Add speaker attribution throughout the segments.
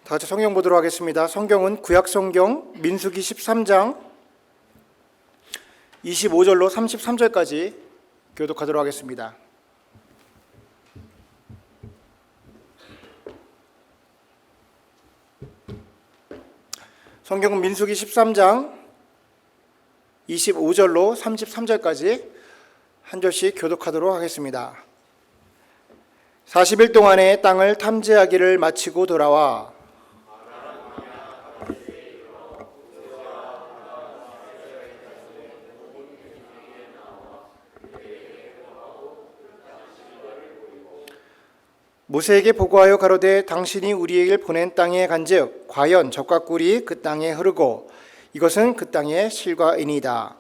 Speaker 1: 다 같이 성경 보도록 하겠습니다. 성경은 구약성경 민수기 13장 25절로 33절까지 교독하도록 하겠습니다. 성경은 민수기 13장 25절로 33절까지 한 절씩 교독하도록 하겠습니다. 40일 동안의 땅을 탐지하기를 마치고 돌아와 모세에게 보고하여 가로되 당신이 우리에게 보낸 땅에 간즉 과연 젖과 꿀이 그 땅에 흐르고 이것은 그 땅의 실과이니이다.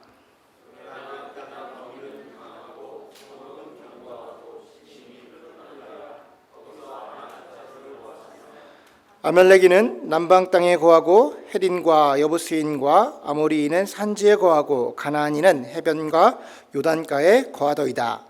Speaker 1: 아말렉인은 남방 땅에 거하고 헤린과 여부스인과 아모리인은 산지에 거하고 가나안인은 해변과 요단가에 거하더이다.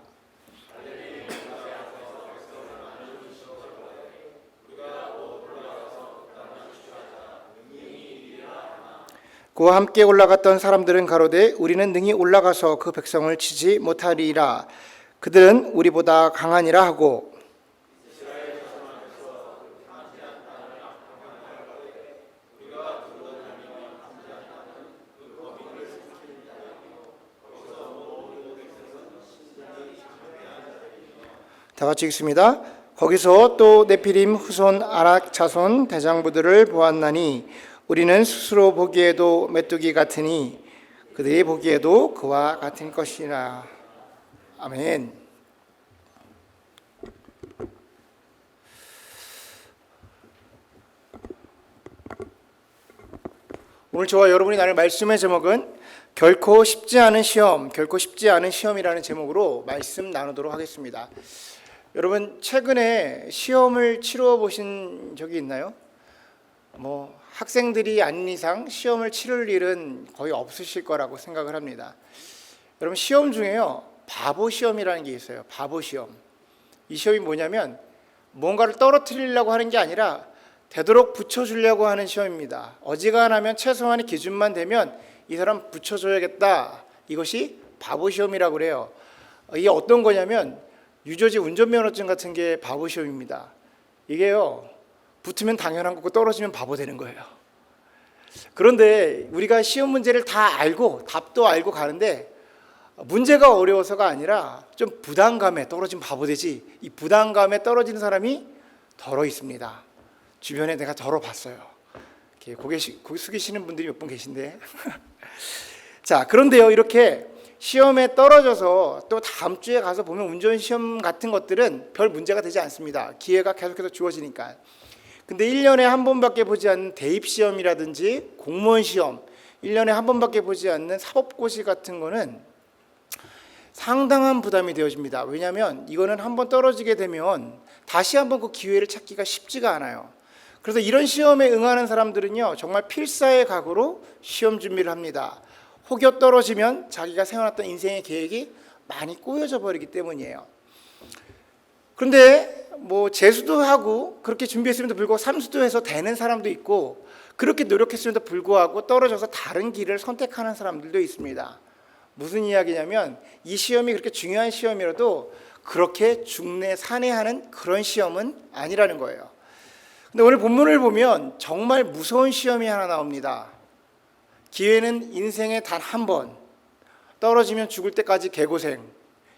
Speaker 1: 그와 함께 올라갔던 사람들은 가로되 우리는 능히 올라가서 그 백성을 치지 못하리라. 그들은 우리보다 강하니라 하고 다 같이 읽습니다. 거기서 또 네피림 후손 아낙 자손 대장부들을 보았나니 우리는 스스로 보기에도 메뚜기 같으니 그들이 보기에도 그와 같은 것이라. 아멘. 오늘 저와 여러분이 나눌 말씀의 제목은 결코 쉽지 않은 시험, 결코 쉽지 않은 시험이라는 제목으로 말씀 나누도록 하겠습니다. 여러분 최근에 시험을 치러 보신 적이 있나요? 학생들이 아닌 이상 시험을 치를 일은 거의 없으실 거라고 생각을 합니다. 여러분 시험 중에요 바보 시험이라는 게 있어요. 바보 시험. 이 시험이 뭐냐면 뭔가를 떨어뜨리려고 하는 게 아니라 되도록 붙여주려고 하는 시험입니다. 어지간하면 최소한의 기준만 되면 이 사람 붙여줘야겠다. 이것이 바보 시험이라고 그래요. 이게 어떤 거냐면 유조지 운전면허증 같은 게 바보 시험입니다. 이게요 붙으면 당연한 거고 떨어지면 바보 되는 거예요. 그런데 우리가 시험 문제를 다 알고 답도 알고 가는데 문제가 어려워서가 아니라 좀 부담감에 떨어지면 바보 되지, 이 부담감에 떨어지는 사람이 덜어 있습니다. 주변에 내가 덜어 봤어요. 고개 숙이시는 분들이 몇 분 계신데 자, 그런데요 이렇게 시험에 떨어져서 또 다음 주에 가서 보면 운전시험 같은 것들은 별 문제가 되지 않습니다. 기회가 계속해서 주어지니까. 근데 1년에 한 번밖에 보지 않는 대입시험이라든지 공무원 시험, 1년에 한 번밖에 보지 않는 사법고시 같은 거는 상당한 부담이 되어집니다. 왜냐하면 이거는 한 번 떨어지게 되면 다시 한번 그 기회를 찾기가 쉽지가 않아요. 그래서 이런 시험에 응하는 사람들은요 정말 필사의 각오로 시험 준비를 합니다. 혹여 떨어지면 자기가 세워놨던 인생의 계획이 많이 꼬여져 버리기 때문이에요. 그런데 재수도 하고 그렇게 준비했음에도 불구하고 삼수도 해서 되는 사람도 있고 그렇게 노력했음에도 불구하고 떨어져서 다른 길을 선택하는 사람들도 있습니다. 무슨 이야기냐면 이 시험이 그렇게 중요한 시험이라도 그렇게 중내산해하는 그런 시험은 아니라는 거예요. 근데 오늘 본문을 보면 정말 무서운 시험이 하나 나옵니다. 기회는 인생에 단 한 번, 떨어지면 죽을 때까지 개고생.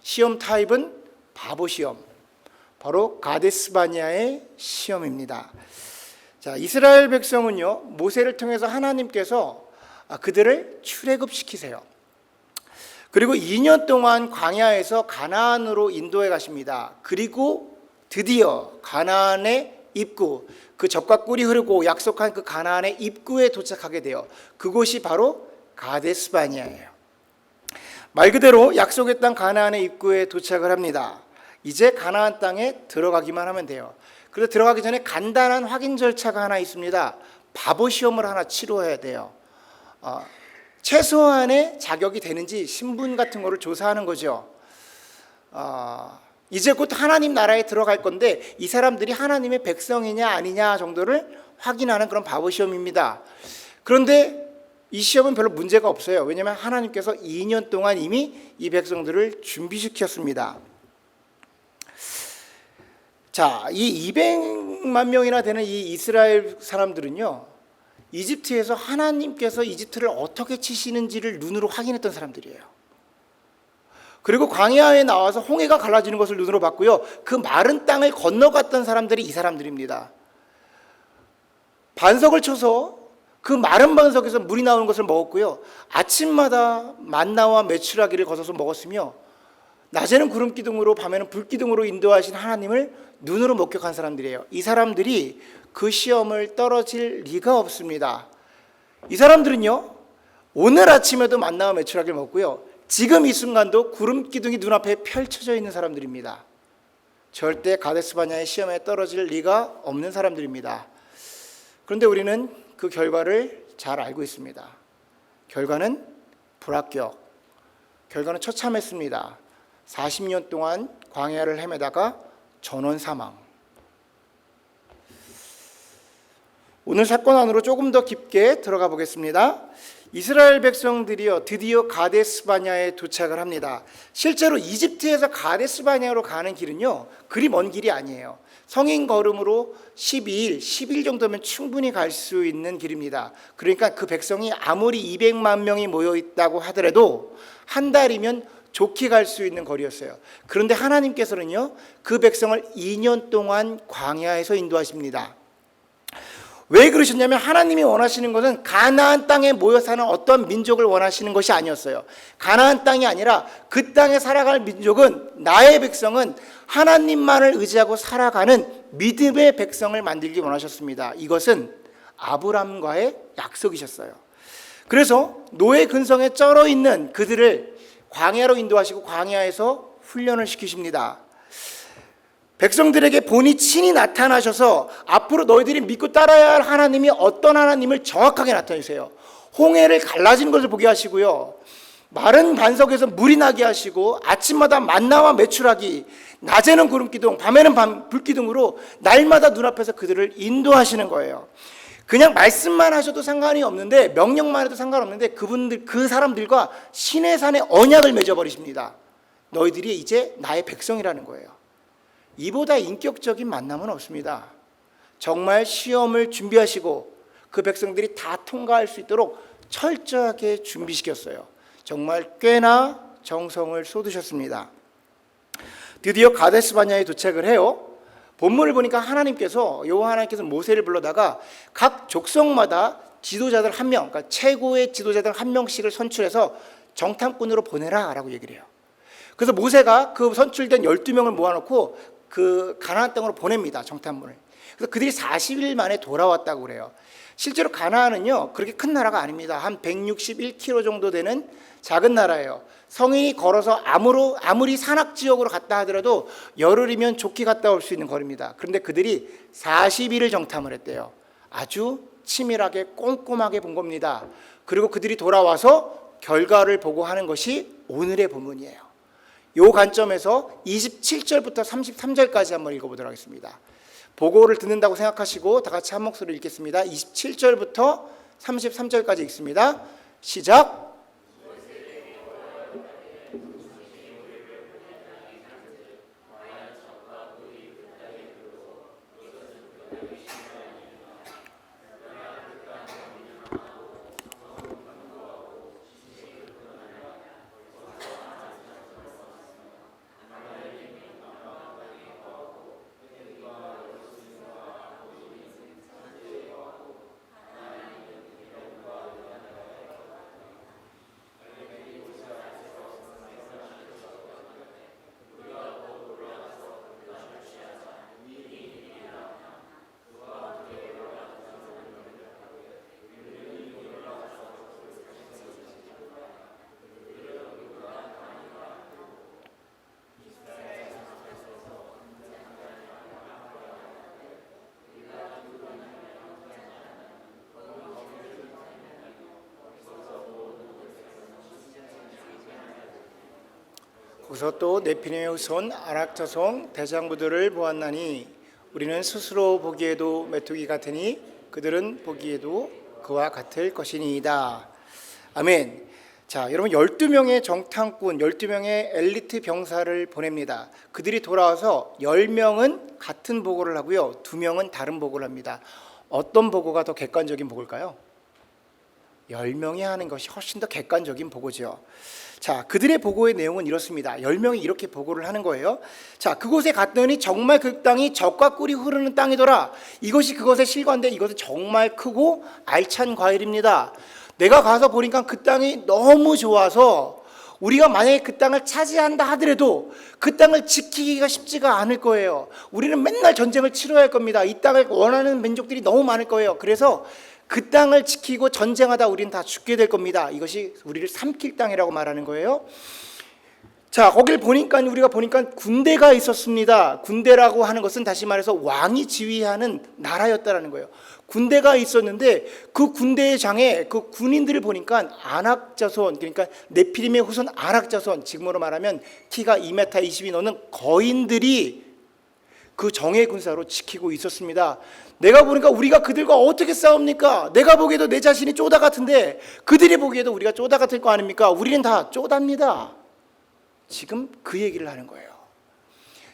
Speaker 1: 시험 타입은 바보 시험. 바로 가데스바니아의 시험입니다. 자, 이스라엘 백성은요 모세를 통해서 하나님께서 그들을 출애굽시키세요. 그리고 2년 동안 광야에서 가나안으로 인도해 가십니다. 그리고 드디어 가나안의 입구, 그 젖과 꿀이 흐르고 약속한 그 가나안의 입구에 도착하게 돼요. 그곳이 바로 가데스바니아예요. 말 그대로 약속의 땅 가나안의 입구에 도착을 합니다. 이제 가나안 땅에 들어가기만 하면 돼요. 그래서 들어가기 전에 간단한 확인 절차가 하나 있습니다. 바보 시험을 하나 치러야 돼요. 최소한의 자격이 되는지 신분 같은 거를 조사하는 거죠. 이제 곧 하나님 나라에 들어갈 건데 이 사람들이 하나님의 백성이냐 아니냐 정도를 확인하는 그런 바보 시험입니다. 그런데 이 시험은 별로 문제가 없어요. 왜냐하면 하나님께서 2년 동안 이미 이 백성들을 준비시켰습니다. 자, 이 200만 명이나 되는 이 이스라엘 사람들은요, 이집트에서 하나님께서 이집트를 어떻게 치시는지를 눈으로 확인했던 사람들이에요. 그리고 광야에 나와서 홍해가 갈라지는 것을 눈으로 봤고요, 그 마른 땅을 건너갔던 사람들이 이 사람들입니다. 반석을 쳐서 그 마른 반석에서 물이 나오는 것을 먹었고요, 아침마다 만나와 메추라기를 거둬서 먹었으며, 낮에는 구름 기둥으로 밤에는 불 기둥으로 인도하신 하나님을 눈으로 목격한 사람들이에요. 이 사람들이 그 시험을 떨어질 리가 없습니다. 이 사람들은요, 오늘 아침에도 만나와 메추라기를 먹고요, 지금 이 순간도 구름 기둥이 눈앞에 펼쳐져 있는 사람들입니다. 절대 가데스 바냐의 시험에 떨어질 리가 없는 사람들입니다. 그런데 우리는 그 결과를 잘 알고 있습니다. 결과는 불합격, 결과는 처참했습니다. 40년 동안 광야를 헤매다가 전원 사망. 오늘 사건 안으로 조금 더 깊게 들어가 보겠습니다. 이스라엘 백성들이요, 드디어 가데스 바냐에 도착을 합니다. 실제로 이집트에서 가데스 바냐로 가는 길은요, 그리 먼 길이 아니에요. 성인 걸음으로 12일, 10일 정도면 충분히 갈 수 있는 길입니다. 그러니까 그 백성이 아무리 200만 명이 모여 있다고 하더라도 한 달이면 좋게 갈 수 있는 거리였어요. 그런데 하나님께서는요, 그 백성을 2년 동안 광야에서 인도하십니다. 왜 그러셨냐면, 하나님이 원하시는 것은 가나안 땅에 모여 사는 어떤 민족을 원하시는 것이 아니었어요. 가나안 땅이 아니라 그 땅에 살아갈 민족은, 나의 백성은 하나님만을 의지하고 살아가는 믿음의 백성을 만들기 원하셨습니다. 이것은 아브람과의 약속이셨어요. 그래서 노예 근성에 쩔어 있는 그들을 광야로 인도하시고 광야에서 훈련을 시키십니다. 백성들에게 본이 친히 나타나셔서 앞으로 너희들이 믿고 따라야 할 하나님이 어떤 하나님을 정확하게 나타내주세요. 홍해를 갈라지는 것을 보게 하시고요, 마른 반석에서 물이 나게 하시고, 아침마다 만나와 메추라기, 낮에는 구름기둥, 밤에는 불기둥으로 날마다 눈앞에서 그들을 인도하시는 거예요. 그냥 말씀만 하셔도 상관이 없는데, 명령만 해도 상관없는데, 그 사람들과 시내산의 언약을 맺어버리십니다. 너희들이 이제 나의 백성이라는 거예요. 이보다 인격적인 만남은 없습니다. 정말 시험을 준비하시고 그 백성들이 다 통과할 수 있도록 철저하게 준비시켰어요. 정말 꽤나 정성을 쏟으셨습니다. 드디어 가데스 바냐에 도착을 해요. 본문을 보니까 여호와 하나님께서 모세를 불러다가 각 족속마다 지도자들 한 명, 그러니까 최고의 지도자들 한 명씩을 선출해서 정탐꾼으로 보내라 라고 얘기를 해요. 그래서 모세가 그 선출된 12명을 모아놓고 그 가나안 땅으로 보냅니다, 정탐꾼을. 그래서 그들이 40일 만에 돌아왔다고 그래요. 실제로 가나안은요, 그렇게 큰 나라가 아닙니다. 한 161km 정도 되는 작은 나라예요. 성인이 걸어서 아무리 산악지역으로 갔다 하더라도 열흘이면 좋게 갔다 올 수 있는 거리입니다. 그런데 그들이 40일을 정탐을 했대요. 아주 치밀하게 꼼꼼하게 본 겁니다. 그리고 그들이 돌아와서 결과를 보고하는 것이 오늘의 본문이에요. 이 관점에서 27절부터 33절까지 한번 읽어보도록 하겠습니다. 보고를 듣는다고 생각하시고 다 같이 한 목소리로 읽겠습니다. 27절부터 33절까지 읽습니다. 시작. 거기서 또 네피림의 후손 아락 자손 대장부들을 보았나니 우리는 스스로 보기에도 메뚜기 같으니 그들은 보기에도 그와 같을 것이니이다. 아멘. 자, 여러분 12명의 정탐꾼, 12명의 엘리트 병사를 보냅니다. 그들이 돌아와서 10명은 같은 보고를 하고요. 2명은 다른 보고를 합니다. 어떤 보고가 더 객관적인 보고일까요? 10명이 하는 것이 훨씬 더 객관적인 보고죠. 자, 그들의 보고의 내용은 이렇습니다. 10명이 이렇게 보고를 하는 거예요. 자, 그곳에 갔더니 정말 그 땅이 젖과 꿀이 흐르는 땅이더라. 이것이 그것의 실과인데 이것은 정말 크고 알찬 과일입니다. 내가 가서 보니까 그 땅이 너무 좋아서 우리가 만약에 그 땅을 차지한다 하더라도 그 땅을 지키기가 쉽지가 않을 거예요. 우리는 맨날 전쟁을 치러야 할 겁니다. 이 땅을 원하는 민족들이 너무 많을 거예요. 그래서 그 땅을 지키고 전쟁하다 우리는 다 죽게 될 겁니다. 이것이 우리를 삼킬 땅이라고 말하는 거예요. 자, 거길 보니까 우리가 보니까 군대가 있었습니다. 군대라고 하는 것은 다시 말해서 왕이 지휘하는 나라였다라는 거예요. 군대가 있었는데 그 군대의 장에 그 군인들을 보니까 아낙 자손, 그러니까 네피림의 후손 아낙 자손, 지금으로 말하면 키가 2m 20이 넘는 거인들이 그 정예 군사로 지키고 있었습니다. 내가 보니까 우리가 그들과 어떻게 싸웁니까? 내가 보기에도 내 자신이 쪼다 같은데 그들이 보기에도 우리가 쪼다 같을 거 아닙니까? 우리는 다 쪼답니다. 지금 그 얘기를 하는 거예요.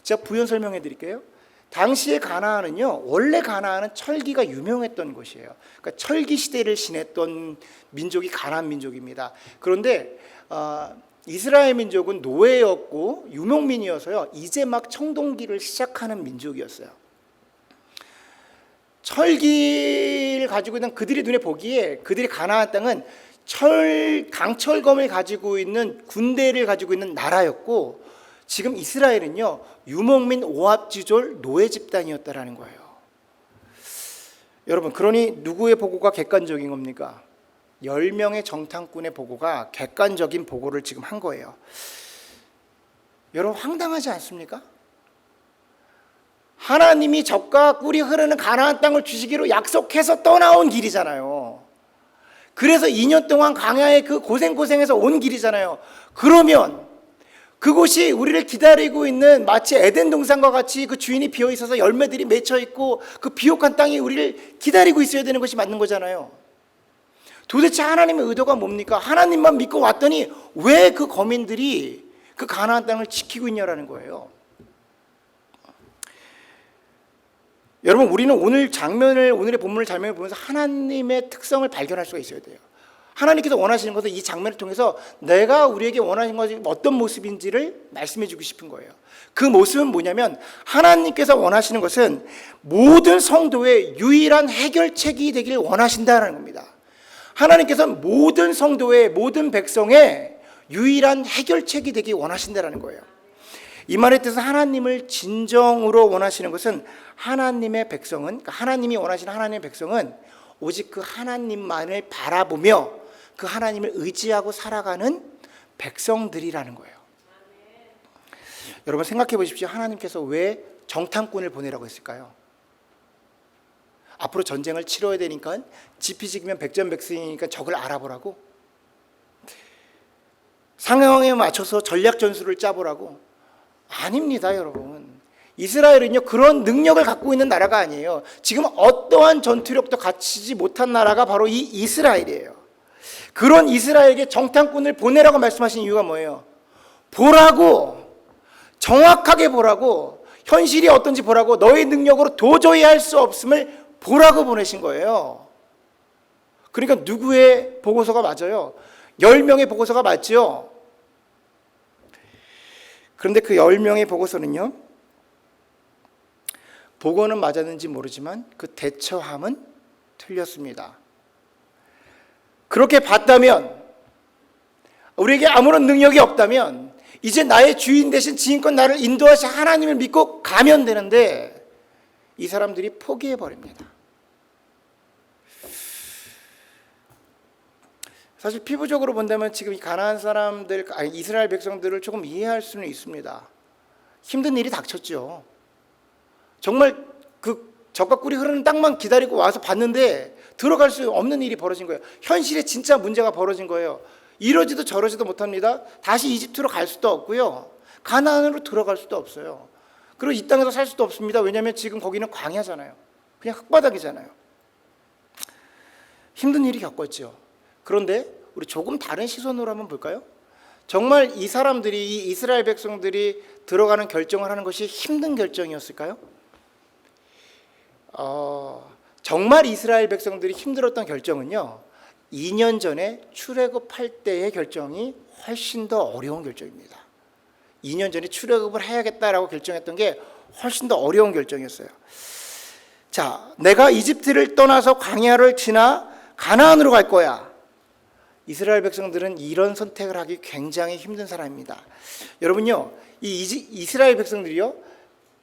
Speaker 1: 제가 부연 설명해 드릴게요. 당시의 가나안은요, 원래 가나안은 철기가 유명했던 곳이에요. 그러니까 철기 시대를 지냈던 민족이 가나안 민족입니다. 그런데 이스라엘 민족은 노예였고 유목민이어서요, 이제 막 청동기를 시작하는 민족이었어요. 철기를 가지고 있는 그들의 눈에 보기에 그들이 가나안 땅은 강철검을 가지고 있는 군대를 가지고 있는 나라였고, 지금 이스라엘은요 유목민 오합지졸 노예 집단이었다라는 거예요. 여러분, 그러니 누구의 보고가 객관적인 겁니까? 10명의 정탐꾼의 보고가 객관적인 보고를 지금 한 거예요. 여러분, 황당하지 않습니까? 하나님이 젖과 꿀이 흐르는 가나안 땅을 주시기로 약속해서 떠나온 길이잖아요. 그래서 2년 동안 광야에 그 고생해서 온 길이잖아요. 그러면 그곳이 우리를 기다리고 있는 마치 에덴 동산과 같이 그 주인이 비어 있어서 열매들이 맺혀 있고 그 비옥한 땅이 우리를 기다리고 있어야 되는 것이 맞는 거잖아요. 도대체 하나님의 의도가 뭡니까? 하나님만 믿고 왔더니 왜 그 거민들이 그 가나안 땅을 지키고 있냐라는 거예요. 여러분, 우리는 오늘의 본문을 장면을 보면서 하나님의 특성을 발견할 수가 있어야 돼요. 하나님께서 원하시는 것은 이 장면을 통해서 내가 우리에게 원하시는 것이 어떤 모습인지를 말씀해 주고 싶은 거예요. 그 모습은 뭐냐면, 하나님께서 원하시는 것은 모든 성도의 유일한 해결책이 되길 원하신다는 겁니다. 하나님께서는 모든 성도의, 모든 백성의 유일한 해결책이 되길 원하신다는 거예요. 이 말의 뜻은 하나님을 진정으로 원하시는 것은 하나님의 백성은, 그러니까 하나님이 원하시는 하나님의 백성은 오직 그 하나님만을 바라보며 그 하나님을 의지하고 살아가는 백성들이라는 거예요. 여러분, 생각해 보십시오. 하나님께서 왜 정탐꾼을 보내라고 했을까요? 앞으로 전쟁을 치러야 되니까 지피지기면 백전백승이니까 적을 알아보라고? 상황에 맞춰서 전략 전술을 짜보라고? 아닙니다, 여러분. 이스라엘은요 그런 능력을 갖고 있는 나라가 아니에요. 지금 어떠한 전투력도 갖추지 못한 나라가 바로 이 이스라엘이에요. 그런 이스라엘에게 정탐꾼을 보내라고 말씀하신 이유가 뭐예요? 보라고, 정확하게 보라고, 현실이 어떤지 보라고, 너의 능력으로 도저히 할 수 없음을 보라고 보내신 거예요. 그러니까 누구의 보고서가 맞아요? 10명의 보고서가 맞죠? 그런데 그 10명의 보고서는요, 보고는 맞았는지 모르지만 그 대처함은 틀렸습니다. 그렇게 봤다면, 우리에게 아무런 능력이 없다면 이제 나의 주인 대신 지금껏 나를 인도하신 하나님을 믿고 가면 되는데 이 사람들이 포기해버립니다. 사실 피부적으로 본다면 지금 이 가나안 사람들, 이스라엘 백성들을 조금 이해할 수는 있습니다. 힘든 일이 닥쳤죠. 정말 그 젖과 꿀이 흐르는 땅만 기다리고 와서 봤는데 들어갈 수 없는 일이 벌어진 거예요. 현실에 진짜 문제가 벌어진 거예요. 이러지도 저러지도 못합니다. 다시 이집트로 갈 수도 없고요, 가나안으로 들어갈 수도 없어요. 그리고 이 땅에서 살 수도 없습니다. 왜냐하면 지금 거기는 광야잖아요. 그냥 흙바닥이잖아요. 힘든 일이 겪었죠. 그런데 우리 조금 다른 시선으로 한번 볼까요? 정말 이 사람들이, 이 이스라엘 백성들이 들어가는 결정을 하는 것이 힘든 결정이었을까요? 정말 이스라엘 백성들이 힘들었던 결정은요, 2년 전에 출애굽할 때의 결정이 훨씬 더 어려운 결정입니다. 2년 전에 출애굽을 해야겠다라고 결정했던 게 훨씬 더 어려운 결정이었어요. 자, 내가 이집트를 떠나서 광야를 지나 가나안으로 갈 거야. 이스라엘 백성들은 이런 선택을 하기 굉장히 힘든 사람입니다. 여러분요, 이 이스라엘 백성들이요,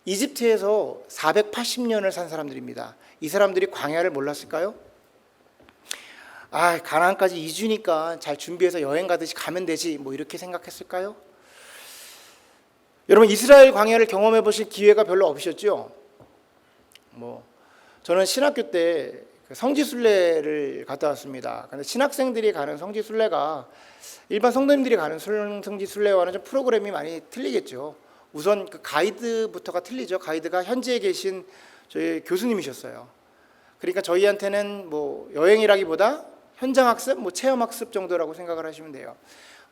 Speaker 1: 이집트에서 480년을 산 사람들입니다. 이 사람들이 광야를 몰랐을까요? 가나안까지 2주니까 잘 준비해서 여행 가듯이 가면 되지, 뭐 이렇게 생각했을까요? 여러분, 이스라엘 광야를 경험해 보실 기회가 별로 없으셨죠? 저는 신학교 때 성지순례를 갔다 왔습니다. 근데 신학생들이 가는 성지순례가 일반 성도님들이 가는 성지순례와는 좀 프로그램이 많이 틀리겠죠. 우선 그 가이드부터가 틀리죠. 가이드가 현지에 계신 저희 교수님이셨어요. 그러니까 저희한테는 여행이라기보다 현장학습, 체험학습 정도라고 생각을 하시면 돼요.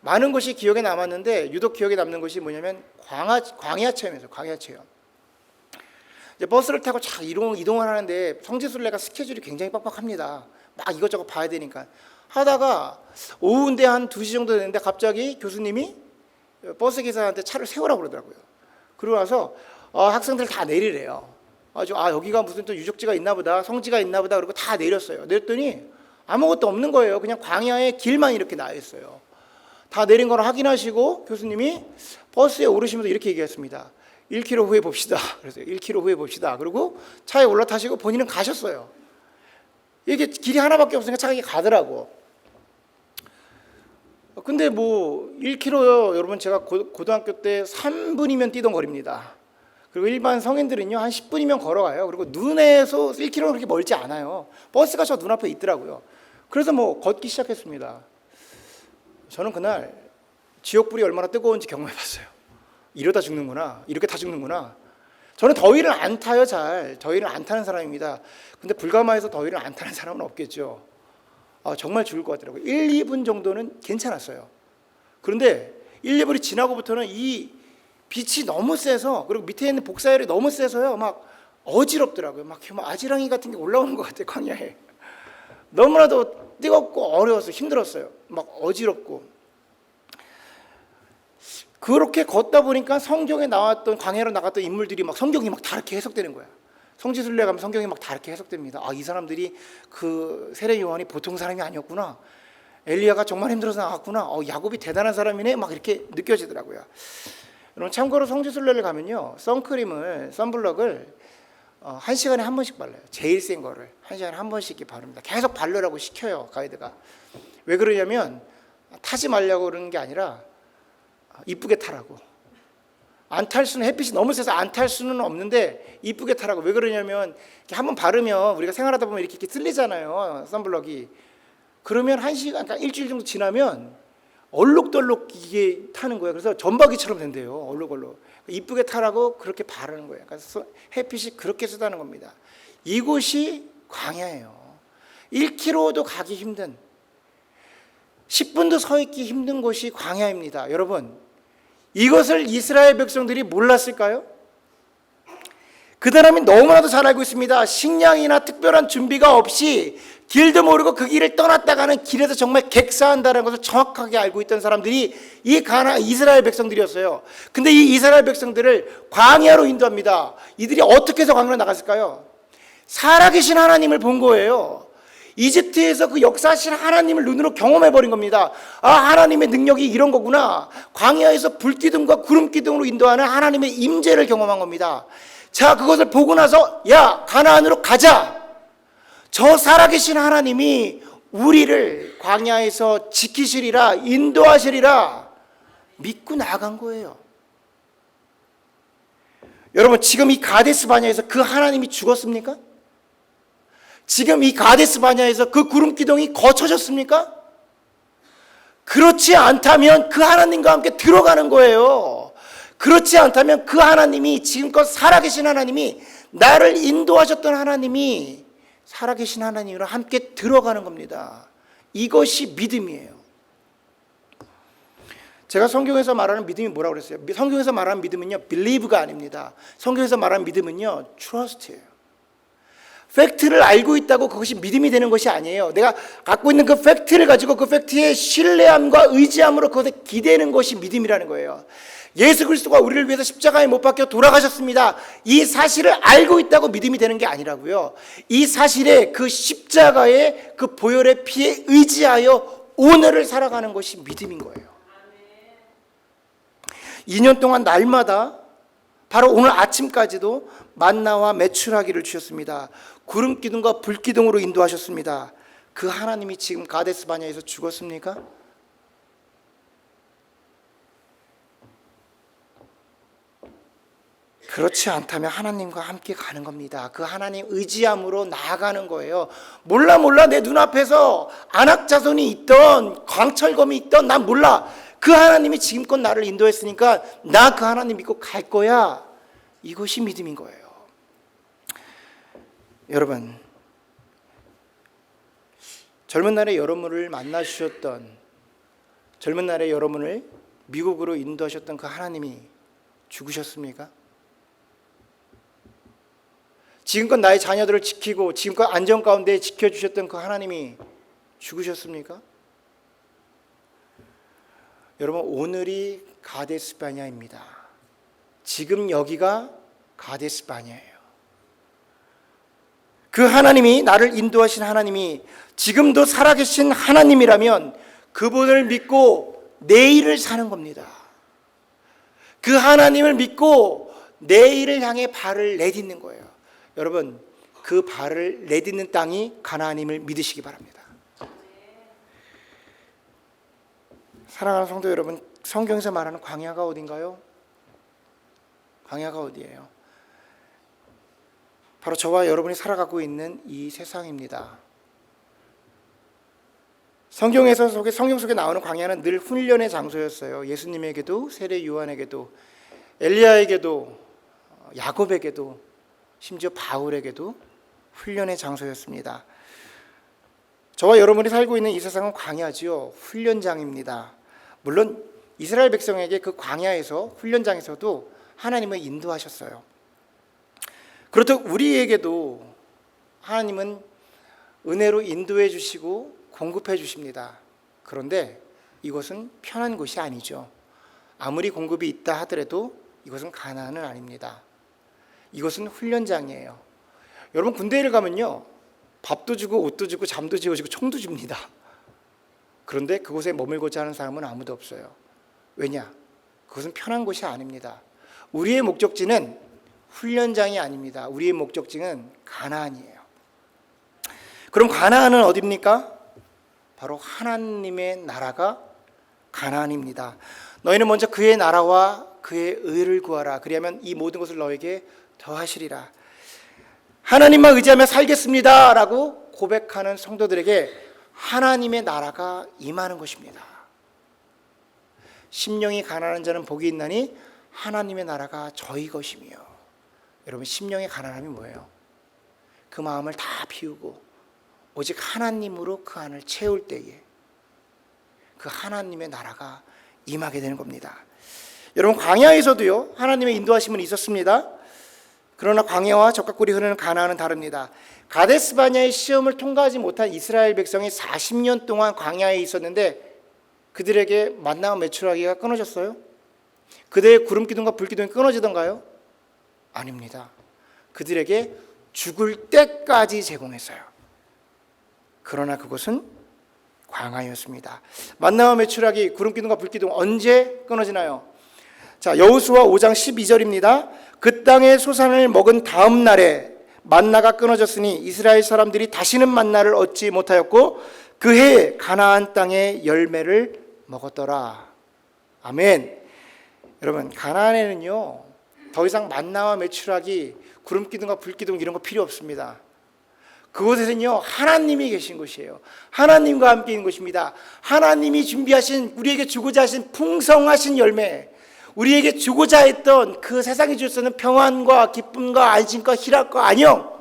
Speaker 1: 많은 것이 기억에 남았는데 유독 기억에 남는 것이 뭐냐면 광야 체험이었어요. 광야 체험. 이제 버스를 타고 쫙 이동을 하는데 성지순례가 스케줄이 굉장히 빡빡합니다. 막 이것저것 봐야 되니까 하다가 오후인데 한 2시 정도 됐는데 갑자기 교수님이 버스 기사한테 차를 세우라고 그러더라고요. 그러고 나서 학생들 다 내리래요. 여기가 무슨 또 유적지가 있나 보다, 성지가 있나 보다, 그리고 다 내렸어요. 내렸더니 아무것도 없는 거예요. 그냥 광야에 길만 이렇게 나 있어요. 다 내린 걸 확인하시고 교수님이 버스에 오르시면서 이렇게 얘기했습니다. 1km 후에 봅시다. 그래서 1km 후에 봅시다. 그리고 차에 올라타시고 본인은 가셨어요. 이게 길이 하나밖에 없으니까 차가 가더라고. 근데 1km요. 여러분, 제가 고등학교 때 3분이면 뛰던 거리입니다. 그리고 일반 성인들은요, 한 10분이면 걸어가요. 그리고 눈에서 1km는 그렇게 멀지 않아요. 버스가 저 눈앞에 있더라고요. 그래서 걷기 시작했습니다. 저는 그날 지옥불이 얼마나 뜨거운지 경험해봤어요. 이러다 죽는구나. 이렇게 다 죽는구나. 저는 더위를 안 타요, 잘. 더위를 안 타는 사람입니다. 근데 불가마에서 더위를 안 타는 사람은 없겠죠. 정말 죽을 것 같더라고요. 1, 2분 정도는 괜찮았어요. 그런데 1, 2분이 지나고부터는 이 빛이 너무 세서, 그리고 밑에 있는 복사열이 너무 세서요, 막 어지럽더라고요. 막 아지랑이 같은 게 올라오는 것 같아요, 광야에. 너무나도 뜨겁고 어려워서 힘들었어요. 막 어지럽고. 그렇게 걷다 보니까 성경에 나왔던, 광야로 나갔던 인물들이 성경이 다르게 해석되는 거야. 성지순례 가면 성경이 다르게 해석됩니다. 이 사람들이 그 세례 요한이 보통 사람이 아니었구나. 엘리야가 정말 힘들어서 나갔구나. 야곱이 대단한 사람이네. 이렇게 느껴지더라고요. 여러분, 참고로 성지순례를 가면요, 선블럭을 1시간에 한 번씩 발라요. 제일 센 거를 1시간에 한 번씩 바릅니다. 계속 바르라고 시켜요, 가이드가. 왜 그러냐면 타지 말라고 그러는 게 아니라 이쁘게 타라고. 안 탈 수는, 햇빛이 너무 세서 안 탈 수는 없는데 이쁘게 타라고. 왜 그러냐면 한번 바르면 우리가 생활하다 보면 이렇게 쓸리잖아요, 선블럭이. 그러면 1시간, 그러니까 일주일 정도 지나면 얼룩덜룩 이게 타는 거예요. 그래서 점박이처럼 된대요, 얼룩얼룩. 이쁘게 타라고 그렇게 바르는 거예요. 그래서 햇빛이 그렇게 쓰다는 겁니다. 이곳이 광야예요. 1km도 가기 힘든, 10분도 서 있기 힘든 곳이 광야입니다. 여러분, 이것을 이스라엘 백성들이 몰랐을까요? 그 사람이 너무나도 잘 알고 있습니다. 식량이나 특별한 준비가 없이 길도 모르고 그 길을 떠났다가는 길에서 정말 객사한다는 것을 정확하게 알고 있던 사람들이 이 이스라엘 백성들이었어요. 근데 이 이스라엘 백성들을 광야로 인도합니다. 이들이 어떻게 해서 광야로 나갔을까요? 살아계신 하나님을 본 거예요. 이집트에서 그 역사하신 하나님을 눈으로 경험해버린 겁니다. 하나님의 능력이 이런 거구나. 광야에서 불기둥과 구름기둥으로 인도하는 하나님의 임재를 경험한 겁니다. 자, 그것을 보고 나서 가나안으로 가자. 저 살아계신 하나님이 우리를 광야에서 지키시리라, 인도하시리라 믿고 나간 거예요. 여러분, 지금 이 가데스 바냐에서 그 하나님이 죽었습니까? 지금 이 가데스 바냐에서 그 구름 기둥이 거쳐졌습니까? 그렇지 않다면 그 하나님과 함께 들어가는 거예요. 그렇지 않다면 그 하나님이, 지금껏 살아계신 하나님이, 나를 인도하셨던 하나님이 살아계신 하나님으로 함께 들어가는 겁니다. 이것이 믿음이에요. 제가 성경에서 말하는 믿음이 뭐라고 그랬어요? 성경에서 말하는 믿음은요, believe가 아닙니다. 성경에서 말하는 믿음은요, trust예요. 팩트를 알고 있다고 그것이 믿음이 되는 것이 아니에요. 내가 갖고 있는 그 팩트를 가지고 그 팩트에 신뢰함과 의지함으로 그것에 기대는 것이 믿음이라는 거예요. 예수 그리스도가 우리를 위해서 십자가에 못 박혀 돌아가셨습니다. 이 사실을 알고 있다고 믿음이 되는 게 아니라고요. 이 사실에 그 십자가의 그 보혈의 피에 의지하여 오늘을 살아가는 것이 믿음인 거예요. 2년 동안 날마다 바로 오늘 아침까지도 만나와 메추라기를 주셨습니다. 구름 기둥과 불 기둥으로 인도하셨습니다. 그 하나님이 지금 가데스 바냐에서 죽었습니까? 그렇지 않다면 하나님과 함께 가는 겁니다. 그 하나님 의지함으로 나아가는 거예요. 몰라 내 눈앞에서 안악자손이 있던 광철검이 있던 난 몰라. 그 하나님이 지금껏 나를 인도했으니까 나 그 하나님 믿고 갈 거야. 이것이 믿음인 거예요. 여러분, 젊은 날에 여러분을 만나주셨던, 젊은 날에 여러분을 미국으로 인도하셨던 그 하나님이 죽으셨습니까? 지금껏 나의 자녀들을 지키고 지금껏 안전 가운데 지켜주셨던 그 하나님이 죽으셨습니까? 여러분, 오늘이 가데스 바냐입니다. 지금 여기가 가데스 바냐예요. 그 하나님이, 나를 인도하신 하나님이 지금도 살아계신 하나님이라면 그분을 믿고 내일을 사는 겁니다. 그 하나님을 믿고 내일을 향해 발을 내딛는 거예요. 여러분, 그 발을 내딛는 땅이 가나안임을 믿으시기 바랍니다. 사랑하는 성도 여러분, 성경에서 말하는 광야가 어딘가요? 광야가 어디예요? 바로 저와 여러분이 살아가고 있는 이 세상입니다. 성경 속에 나오는 광야는 늘 훈련의 장소였어요. 예수님에게도, 세례 요한에게도, 엘리야에게도, 야곱에게도, 심지어 바울에게도 훈련의 장소였습니다. 저와 여러분이 살고 있는 이 세상은 광야지요, 훈련장입니다. 물론 이스라엘 백성에게 그 광야에서, 훈련장에서도 하나님을 인도하셨어요. 그렇듯 우리에게도 하나님은 은혜로 인도해 주시고 공급해 주십니다. 그런데 이것은 편한 곳이 아니죠. 아무리 공급이 있다 하더라도 이것은 가나안은 아닙니다. 이것은 훈련장이에요. 여러분, 군대를 가면요, 밥도 주고 옷도 주고 잠도 재워주고 총도 줍니다. 그런데 그곳에 머물고자 하는 사람은 아무도 없어요. 왜냐? 그것은 편한 곳이 아닙니다. 우리의 목적지는 훈련장이 아닙니다. 우리의 목적지는 가나안이에요. 그럼 가나안은 어디입니까? 바로 하나님의 나라가 가나안입니다. 너희는 먼저 그의 나라와 그의 의를 구하라. 그리하면 이 모든 것을 너에게 더하시리라. 하나님만 의지하며 살겠습니다 라고 고백하는 성도들에게 하나님의 나라가 임하는 것입니다. 심령이 가난한 자는 복이 있나니 하나님의 나라가 저희 것이며. 여러분, 심령의 가난함이 뭐예요? 그 마음을 다 비우고 오직 하나님으로 그 안을 채울 때에 그 하나님의 나라가 임하게 되는 겁니다. 여러분, 광야에서도요, 하나님의 인도하심은 있었습니다. 그러나 광야와 적각꿀이 흐르는 가나안은 다릅니다. 가데스 바냐의 시험을 통과하지 못한 이스라엘 백성이 40년 동안 광야에 있었는데 그들에게 만나와 메추라기가 끊어졌어요? 그들의 구름 기둥과 불 기둥이 끊어지던가요? 아닙니다. 그들에게 죽을 때까지 제공했어요. 그러나 그것은 광야였습니다. 만나와 메추라기, 구름 기둥과 불 기둥 언제 끊어지나요? 자, 여호수아 5장 12절입니다. 그 땅의 소산을 먹은 다음 날에 만나가 끊어졌으니 이스라엘 사람들이 다시는 만나를 얻지 못하였고 그 해에 가나안 땅의 열매를 먹었더라. 아멘. 여러분, 가나안에는요, 더 이상 만나와 메추라기, 구름 기둥과 불 기둥 이런 거 필요 없습니다. 그곳에는요, 하나님이 계신 곳이에요. 하나님과 함께 있는 곳입니다. 하나님이 준비하신, 우리에게 주고자 하신 풍성하신 열매, 우리에게 주고자 했던 그 세상이 줄 수 있는 평안과 기쁨과 안심과 희락과 안녕,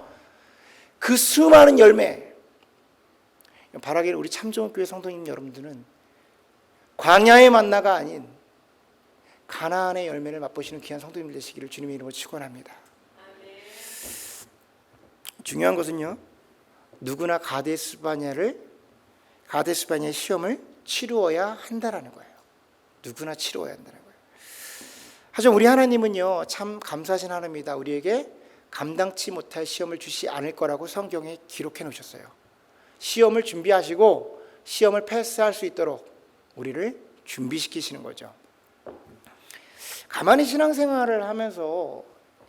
Speaker 1: 그 수많은 열매, 바라기를 우리 참정교회 성도님 여러분들은 광야의 만나가 아닌 가나안의 열매를 맛보시는 귀한 성도님들 되시기를 주님의 이름으로 축원합니다. 중요한 것은요, 누구나 가데스바냐의 시험을 치루어야 한다라는 거예요. 누구나 치루어야 한다는 거예요. 하지만 우리 하나님은요, 참 감사하신 하나님이다. 우리에게 감당치 못할 시험을 주시 않을 거라고 성경에 기록해 놓으셨어요. 시험을 준비하시고 시험을 패스할 수 있도록 우리를 준비시키시는 거죠. 가만히 신앙생활을 하면서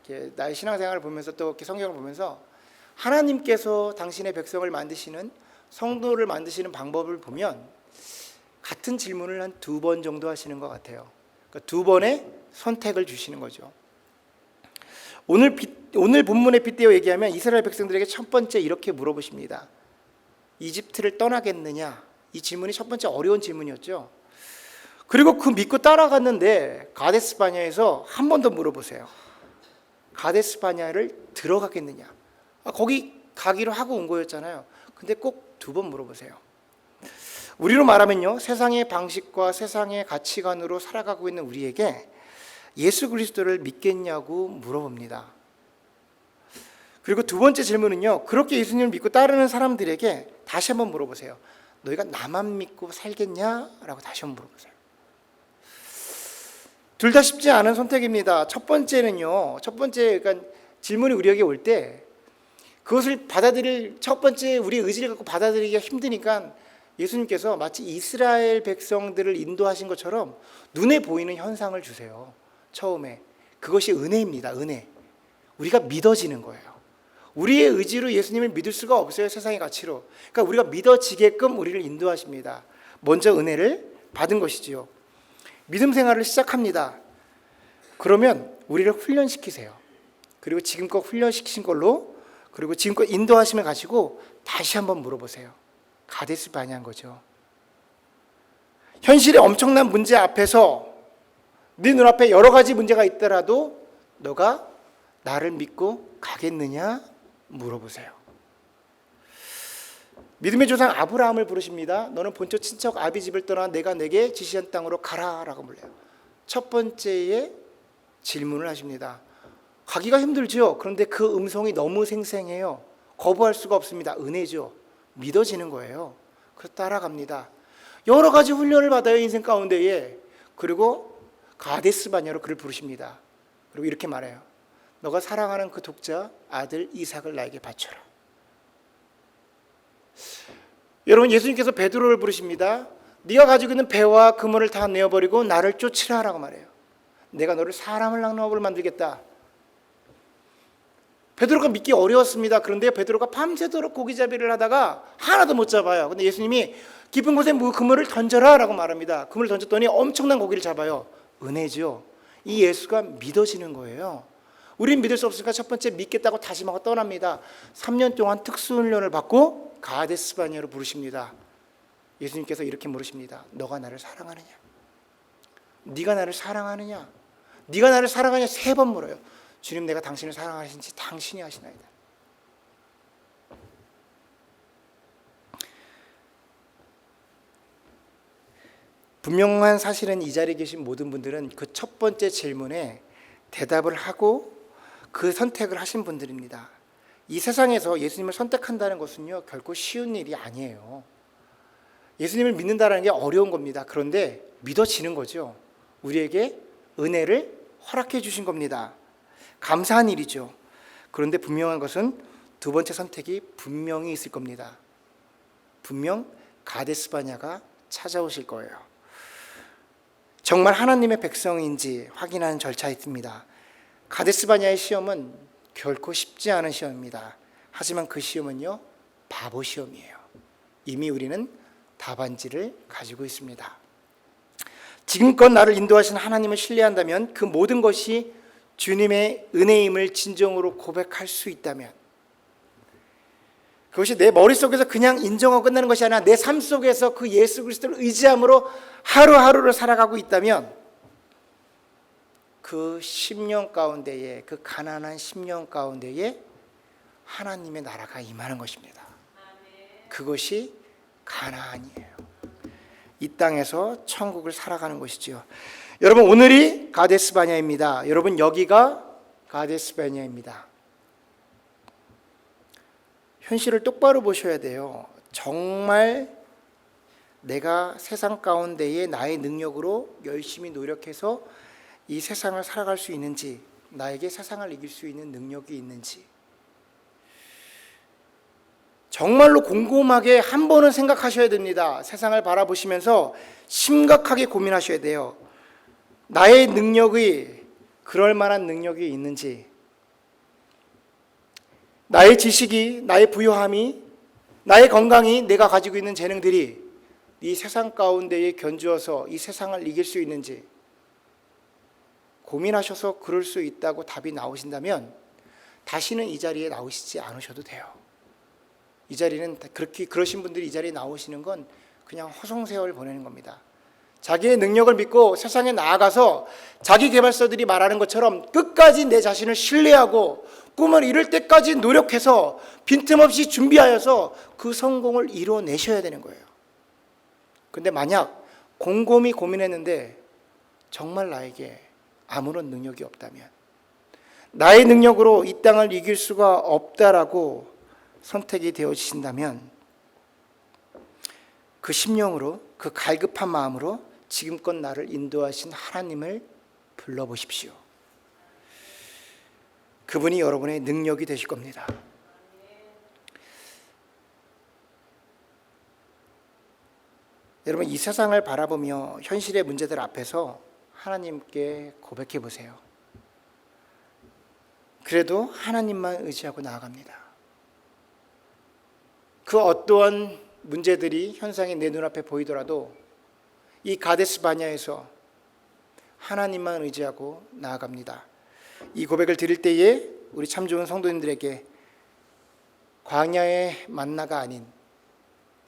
Speaker 1: 이렇게 나의 신앙생활을 보면서 또 이렇게 성경을 보면서 하나님께서 당신의 백성을 만드시는, 성도를 만드시는 방법을 보면 같은 질문을 한 2번 정도 하시는 것 같아요. 그러니까 2번의 선택을 주시는 거죠. 오늘 본문에 빗대어 얘기하면 이스라엘 백성들에게 첫 번째 이렇게 물어보십니다. 이집트를 떠나겠느냐? 이 질문이 첫 번째 어려운 질문이었죠. 그리고 그 믿고 따라갔는데 가데스 바냐에서 한 번 더 물어보세요. 가데스 바냐를 들어가겠느냐? 거기 가기로 하고 온 거였잖아요. 근데 꼭 2번 물어보세요. 우리로 말하면요, 세상의 방식과 세상의 가치관으로 살아가고 있는 우리에게 예수 그리스도를 믿겠냐고 물어봅니다. 그리고 2번째 질문은요, 그렇게 예수님을 믿고 따르는 사람들에게 다시 한번 물어보세요. 너희가 나만 믿고 살겠냐라고 다시 한번 물어보세요. 둘 다 쉽지 않은 선택입니다. 첫 번째는요, 그러니까 질문이 우리에게 올 때 그것을 받아들일, 첫 번째 우리의 의지를 갖고 받아들이기가 힘드니까 예수님께서 마치 이스라엘 백성들을 인도하신 것처럼 눈에 보이는 현상을 주세요. 처음에 그것이 은혜입니다. 은혜. 우리가 믿어지는 거예요. 우리의 의지로 예수님을 믿을 수가 없어요. 세상의 가치로. 그러니까 우리가 믿어지게끔 우리를 인도하십니다. 먼저 은혜를 받은 것이지요. 믿음 생활을 시작합니다. 그러면 우리를 훈련시키세요. 그리고 지금껏 훈련시키신 걸로, 그리고 지금껏 인도하심을 가지고 다시 한번 물어보세요. 가데스 바냐인 거죠. 현실의 엄청난 문제 앞에서 네 눈앞에 여러 가지 문제가 있더라도 너가 나를 믿고 가겠느냐 물어보세요. 믿음의 조상 아브라함을 부르십니다. 너는 본토 친척 아비 집을 떠나 내가 내게 지시한 땅으로 가라라고 불러요. 첫 번째의 질문을 하십니다. 가기가 힘들죠. 그런데 그 음성이 너무 생생해요. 거부할 수가 없습니다. 은혜죠. 믿어지는 거예요. 그래서 따라갑니다. 여러 가지 훈련을 받아요, 인생 가운데에. 그리고 가데스 바냐로 그를 부르십니다. 그리고 이렇게 말해요. 너가 사랑하는 그 독자 아들 이삭을 나에게 바쳐라. 여러분, 예수님께서 베드로를 부르십니다. 네가 가지고 있는 배와 그물을 다 내어버리고 나를 쫓으라라고 말해요. 내가 너를 사람을 낚는 만들겠다. 베드로가 믿기 어려웠습니다. 그런데 베드로가 밤새도록 고기잡이를 하다가 하나도 못 잡아요. 근데 예수님이 깊은 곳에 그물을 던져라 라고 말합니다. 그물을 던졌더니 엄청난 고기를 잡아요. 은혜죠. 이 예수가 믿어지는 거예요. 우린 믿을 수 없으니까 첫 번째 믿겠다고 다짐하고 떠납니다. 3년 동안 특수훈련을 받고 가데스 바냐로 부르십니다. 예수님께서 이렇게 물으십니다. 너가 나를 사랑하느냐? 네가 나를 사랑하느냐? 네가 나를 사랑하느냐? 3번 물어요. 주님, 내가 당신을 사랑하신지 당신이 아시나이다. 분명한 사실은 이 자리에 계신 모든 분들은 그 첫 번째 질문에 대답을 하고 그 선택을 하신 분들입니다. 이 세상에서 예수님을 선택한다는 것은요, 결코 쉬운 일이 아니에요. 예수님을 믿는다는 게 어려운 겁니다. 그런데 믿어지는 거죠. 우리에게 은혜를 허락해 주신 겁니다. 감사한 일이죠. 그런데 분명한 것은 2번째 선택이 분명히 있을 겁니다. 분명 가데스 바냐가 찾아오실 거예요. 정말 하나님의 백성인지 확인하는 절차가 있습니다. 가데스 바냐의 시험은 결코 쉽지 않은 시험입니다. 하지만 그 시험은요, 바보 시험이에요. 이미 우리는 답안지를 가지고 있습니다. 지금껏 나를 인도하신 하나님을 신뢰한다면, 그 모든 것이 주님의 은혜임을 진정으로 고백할 수 있다면, 그것이 내 머릿속에서 그냥 인정하고 끝나는 것이 아니라 내 삶 속에서 그 예수 그리스도를 의지함으로 하루하루를 살아가고 있다면, 그 10년 가운데에, 그 가난한 10년 가운데에 하나님의 나라가 임하는 것입니다. 그것이 가나안이에요. 이 땅에서 천국을 살아가는 것이지요. 여러분, 오늘이 가데스바냐입니다. 여러분, 여기가 가데스바냐입니다. 현실을 똑바로 보셔야 돼요. 정말 내가 세상 가운데에 나의 능력으로 열심히 노력해서 이 세상을 살아갈 수 있는지, 나에게 세상을 이길 수 있는 능력이 있는지, 정말로 곰곰하게 한 번은 생각하셔야 됩니다. 세상을 바라보시면서 심각하게 고민하셔야 돼요. 나의 능력이 그럴 만한 능력이 있는지, 나의 지식이, 나의 부유함이, 나의 건강이, 내가 가지고 있는 재능들이 이 세상 가운데에 견주어서 이 세상을 이길 수 있는지 고민하셔서 그럴 수 있다고 답이 나오신다면 다시는 이 자리에 나오시지 않으셔도 돼요. 이 자리는 그렇게 그러신 분들이 이 자리에 나오시는 건 그냥 허송세월 보내는 겁니다. 자기의 능력을 믿고 세상에 나아가서 자기 개발서들이 말하는 것처럼 끝까지 내 자신을 신뢰하고 꿈을 이룰 때까지 노력해서 빈틈없이 준비하여서 그 성공을 이뤄내셔야 되는 거예요. 근데 만약 곰곰이 고민했는데 정말 나에게 아무런 능력이 없다면, 나의 능력으로 이 땅을 이길 수가 없다라고 선택이 되어지신다면, 그 심령으로, 그 갈급한 마음으로 지금껏 나를 인도하신 하나님을 불러보십시오. 그분이 여러분의 능력이 되실 겁니다. 여러분, 이 세상을 바라보며 현실의 문제들 앞에서 하나님께 고백해 보세요. 그래도 하나님만 의지하고 나아갑니다. 그 어떠한 문제들이 현상이 내 눈앞에 보이더라도 이 가데스 바냐에서 하나님만 의지하고 나아갑니다. 이 고백을 드릴 때에 우리 참 좋은 성도님들에게 광야의 만나가 아닌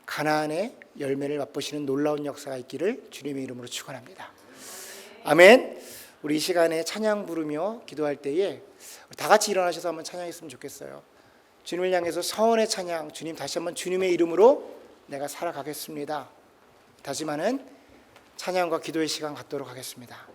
Speaker 1: 가나안의 열매를 맛보시는 놀라운 역사가 있기를 주님의 이름으로 축원합니다. 아멘. 우리 이 시간에 찬양 부르며 기도할 때에 다 같이 일어나셔서 한번 찬양했으면 좋겠어요. 주님을 향해서 서원의 찬양, 주님 다시 한번 주님의 이름으로 내가 살아가겠습니다 다짐하는 찬양과 기도의 시간 갖도록 하겠습니다.